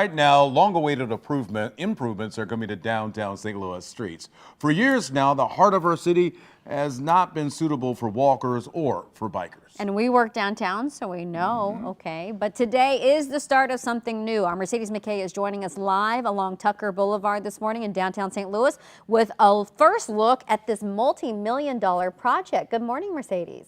Right now, long-awaited improvements are coming to downtown St. Louis streets. For years now, the heart of our city has not been suitable for walkers or for bikers. And we work downtown, so we know, okay. But today is the start of something new. Our Mercedes McKay is joining us live along Tucker Boulevard this morning in downtown St. Louis with a first look at this multi-million-dollar project. Good morning, Mercedes.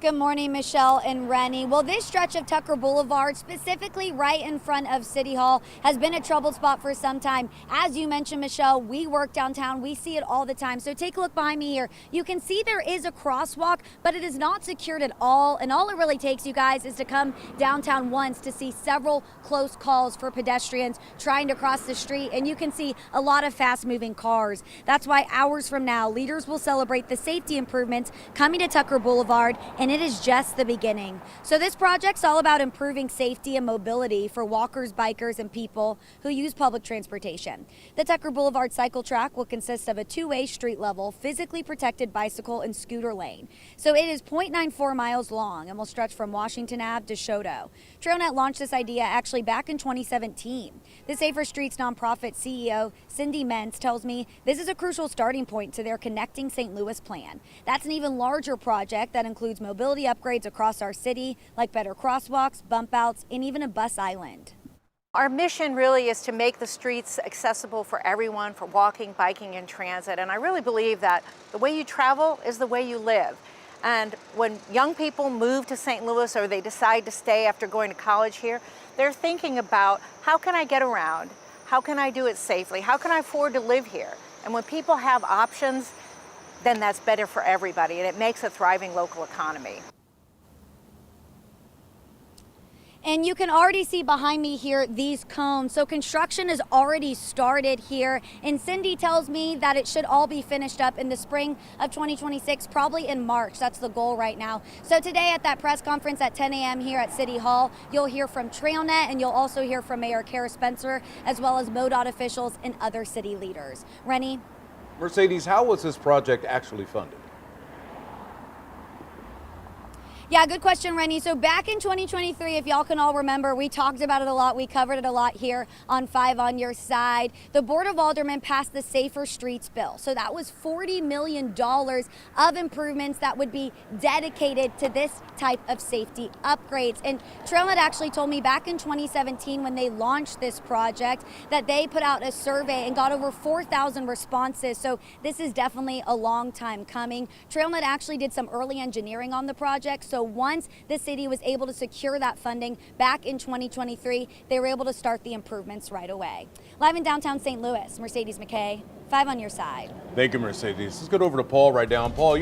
Good morning, Michelle and Rennie. Well, this stretch of Tucker Boulevard, specifically right in front of City Hall, has been a troubled spot for some time. As you mentioned, Michelle, we work downtown. We see it all the time. So take a look behind me here. You can see there is a crosswalk, but it is not secured at all. And all it really takes, you guys, is to come downtown once to see several close calls for pedestrians trying to cross the street. And you can see a lot of fast-moving cars. That's why hours from now, leaders will celebrate the safety improvements coming to Tucker Boulevard, and it is just the beginning. So this project's all about improving safety and mobility for walkers, bikers, and people who use public transportation. The Tucker Boulevard cycle track will consist of a two-way street level, physically protected bicycle and scooter lane. So it is 0.94 miles long and will stretch from Washington Ave to Choteau. Trailnet launched this idea actually back in 2017. The Safer Streets nonprofit CEO, Mense, tells me this is a crucial starting point to their Connecting St. Louis plan. That's an even larger project that includes mobility upgrades across our city, like better crosswalks, bump outs, and even a bus island. Our mission really is to make the streets accessible for everyone, for walking, biking, and transit. And I really believe that the way you travel is the way you live. And when young people move to St. Louis or they decide to stay after going to college here, they're thinking about, how can I get around? How can I do it safely? How can I afford to live here? And when people have options, then that's better for everybody, and it makes a thriving local economy. And you can already see behind me here these cones. So construction has already started here. And Cindy tells me that it should all be finished up in the spring of 2026, probably in March. That's the goal right now. So today at that press conference at 10 a.m. here at City Hall, you'll hear from Trailnet, and you'll also hear from Mayor Kara Spencer, as well as MoDOT officials and other city leaders. Rennie? Mercedes, how was this project actually funded? Yeah, good question, Rennie. So back in 2023, if y'all can all remember, we talked about it a lot. We covered it a lot here on 5 on Your Side. The Board of Aldermen passed the Safer Streets bill. So that was $40 million of improvements that would be dedicated to this type of safety upgrades. And Trailnet actually told me back in 2017 when they launched this project that they put out a survey and got over 4,000 responses. So this is definitely a long time coming. Trailnet actually did some early engineering on the project. So once the city was able to secure that funding back in 2023, they were able to start the improvements right away. Live in downtown St. Louis, Mercedes McKay, 5 on Your Side. Thank you, Mercedes. Let's get over to Paul right now. Paul,